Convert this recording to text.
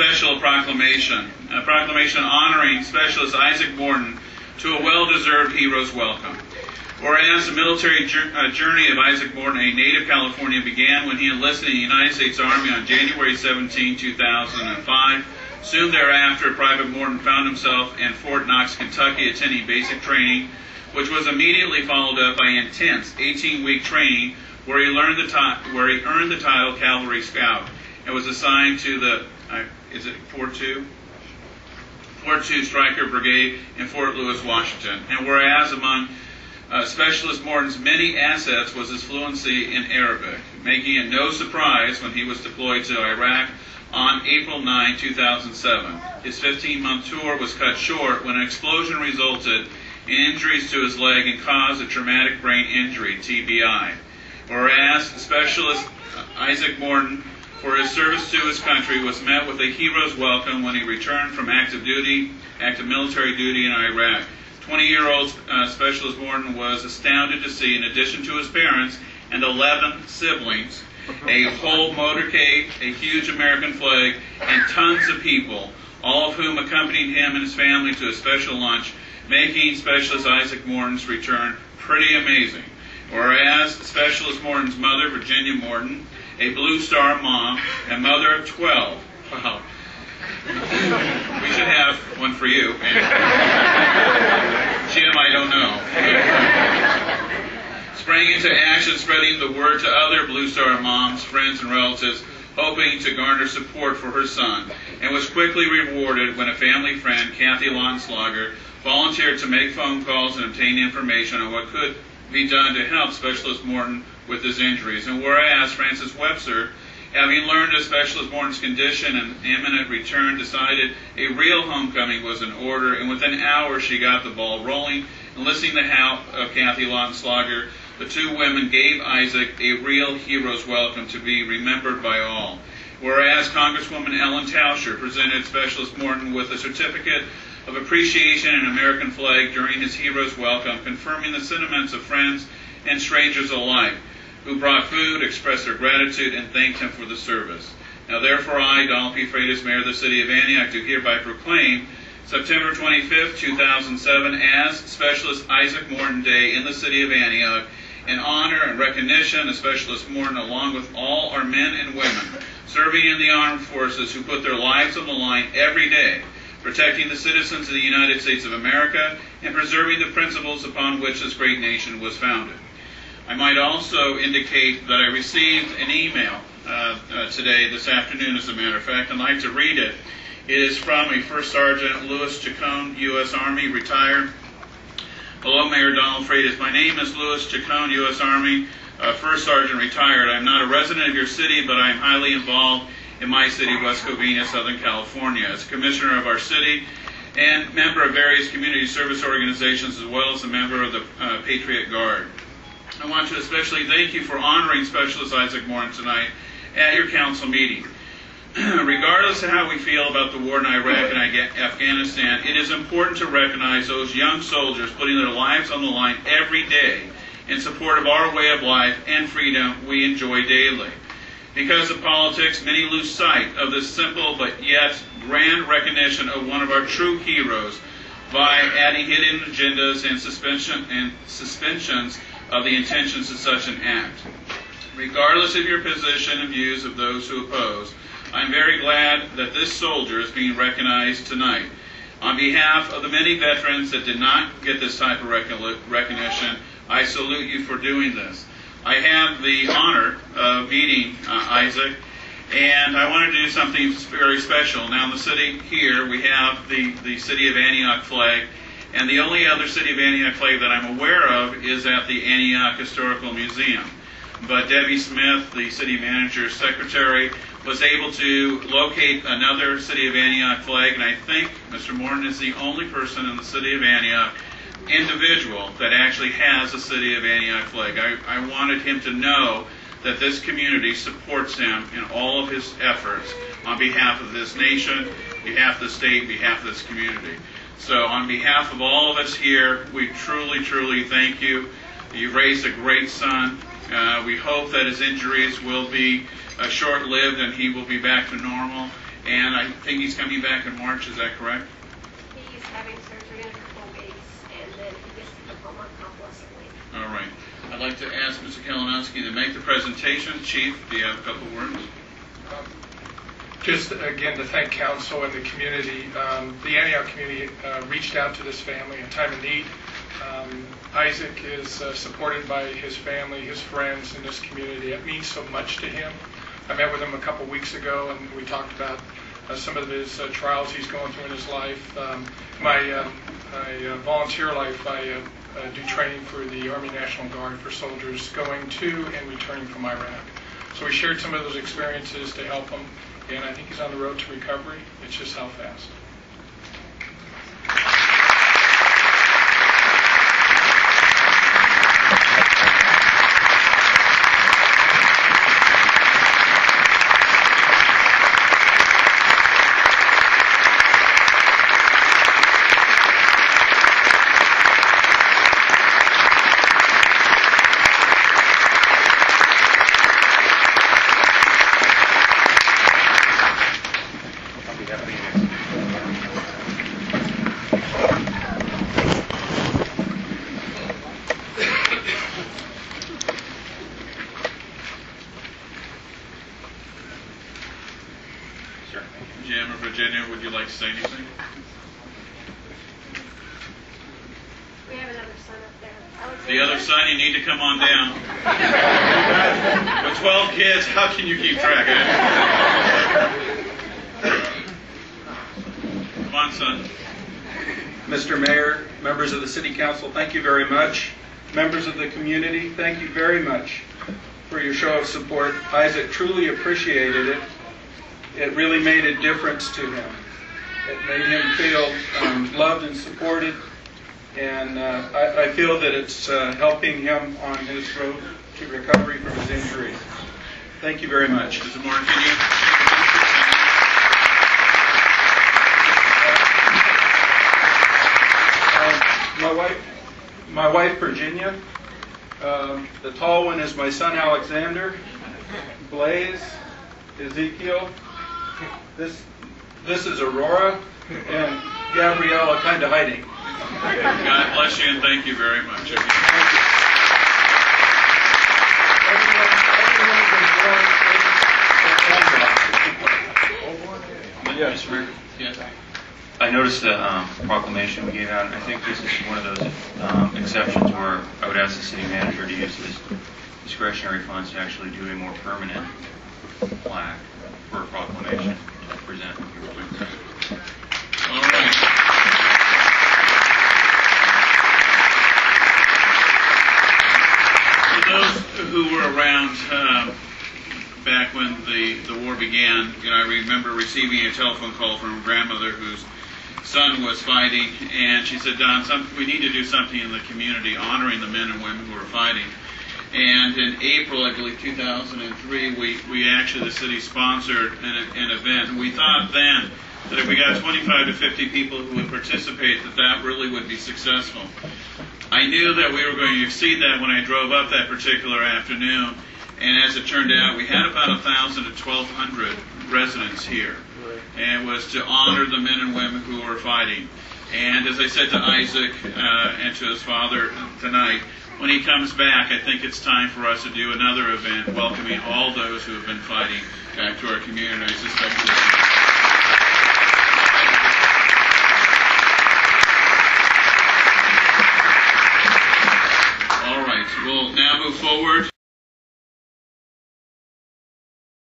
Special proclamation. A proclamation honoring Specialist Isaac Morton to a well-deserved hero's welcome. Whereas the military journey of Isaac Morton, a native Californian, began when he enlisted in the United States Army on January 17, 2005. Soon thereafter, Private Morton found himself in Fort Knox, Kentucky, attending basic training, which was immediately followed up by intense 18-week training where he earned the title Cavalry Scout and was assigned to the, is it 4-2? 4-2 Stryker Brigade in Fort Lewis, Washington. And whereas among Specialist Morton's many assets was his fluency in Arabic, making it no surprise when he was deployed to Iraq on April 9, 2007. His 15-month tour was cut short when an explosion resulted in injuries to his leg and caused a traumatic brain injury, TBI. Whereas Specialist Isaac Morton, for his service to his country, was met with a hero's welcome when he returned from active military duty in Iraq. 20-year-old Specialist Morton was astounded to see, in addition to his parents and 11 siblings, a whole motorcade, a huge American flag, and tons of people, all of whom accompanied him and his family to a special lunch, making Specialist Isaac Morton's return pretty amazing. Whereas Specialist Morton's mother, Virginia Morton, a Blue Star mom and mother of 12, wow, we should have one for you. Jim, I don't know. Sprang into action, spreading the word to other Blue Star moms, friends, and relatives, hoping to garner support for her son, and was quickly rewarded when a family friend, Kathy Lonslager, volunteered to make phone calls and obtain information on what could be done to help Specialist Morton with his injuries. And whereas Frances Webster, having learned of Specialist Morton's condition and imminent return, decided a real homecoming was in order, and within hours she got the ball rolling. Enlisting the help of Kathy Lonslager, the two women gave Isaac a real hero's welcome to be remembered by all. Whereas Congresswoman Ellen Tauscher presented Specialist Morton with a certificate of appreciation and American flag during his hero's welcome, confirming the sentiments of friends and strangers alike, who brought food, expressed their gratitude, and thanked him for the service. Now therefore I, Donald P. Freitas, Mayor of the City of Antioch, do hereby proclaim September 25, 2007 as Specialist Isaac Morton Day in the City of Antioch, in honor and recognition of Specialist Morton, along with all our men and women serving in the armed forces who put their lives on the line every day, protecting the citizens of the United States of America and preserving the principles upon which this great nation was founded. I might also indicate that I received an email today, this afternoon, as a matter of fact. I'd like to read it. It is from a First Sergeant Louis Chacon, U.S. Army, retired. Hello, Mayor Donald Freitas. My name is Louis Chacon, U.S. Army, First Sergeant, retired. I'm not a resident of your city, but I'm highly involved in my city, West Covina, Southern California. As a commissioner of our city and member of various community service organizations, as well as a member of the Patriot Guard. I want to especially thank you for honoring Specialist Isaac Morton tonight at your council meeting. Regardless of how we feel about the war in Iraq and Afghanistan, it is important to recognize those young soldiers putting their lives on the line every day in support of our way of life and freedom we enjoy daily. Because of politics, many lose sight of this simple but yet grand recognition of one of our true heroes by adding hidden agendas and suspensions of the intentions of such an act. Regardless of your position and views of those who oppose, I'm very glad that this soldier is being recognized tonight. On behalf of the many veterans that did not get this type of recognition, I salute you for doing this. I have the honor of meeting Isaac, and I want to do something very special. Now in the city here, we have the City of Antioch flag, and the only other City of Antioch flag that I'm aware of is at the Antioch Historical Museum. But Debbie Smith, the city manager's secretary, was able to locate another City of Antioch flag, and I think Mr. Morton is the only person in the City of Antioch, individual, that actually has a City of Antioch flag. I wanted him to know that this community supports him in all of his efforts on behalf of this nation, behalf of the state, behalf of this community. So on behalf of all of us here, we truly, truly thank you. You've raised a great son. We hope that his injuries will be short-lived and he will be back to normal. and I think he's coming back in March. Is that correct? He's having surgery in a couple of weeks, and then he gets to come home on convalescent leave. All right. I'd like to ask Mr. Kalinowski to make the presentation. Chief, do you have a couple words? Just again to thank council and the community. The Antioch community reached out to this family in time of need. Isaac is supported by his family, his friends in this community. It means so much to him. I met with him a couple weeks ago, and we talked about some of his trials he's going through in his life. My volunteer life, I do training for the Army National Guard for soldiers going to and returning from Iraq. So we shared some of those experiences to help him, and I think he's on the road to recovery. It's just how fast. Jim or Virginia, would you like to say anything? We have another son up there. The other son, you need to come on down. With 12 kids, how can you keep track of it? Come on, son. Mr. Mayor, members of the City Council, thank you very much. Members of the community, thank you very much for your show of support. Isaac truly appreciated it. It really made a difference to him. It made him feel loved and supported, and I feel that it's helping him on his road to recovery from his injury. Thank you very much. Mr. Morton, can you? My wife Virginia. The tall one is my son Alexander. Blaze, Ezekiel. This is Aurora, and Gabriella kind of hiding. God bless you, and thank you very much. Yes, Rick. Yes. I noticed the proclamation we gave out, and I think this is one of those exceptions where I would ask the city manager to use his discretionary funds to actually do a more permanent plaque for a proclamation to present here quickly. All right. For those who were around back when the war began, I remember receiving a telephone call from a grandmother whose son was fighting, and she said, Don, we need to do something in the community honoring the men and women who are fighting. And in April, I believe 2003, we actually, the city sponsored an event. And we thought then that if we got 25 to 50 people who would participate, that really would be successful. I knew that we were going to exceed that when I drove up that particular afternoon. And as it turned out, we had about 1,000 to 1,200 residents here. And it was to honor the men and women who were fighting. And as I said to Isaac and to his father tonight, when he comes back, I think it's time for us to do another event welcoming all those who have been fighting back to our community. I suspect all right, we'll now move forward.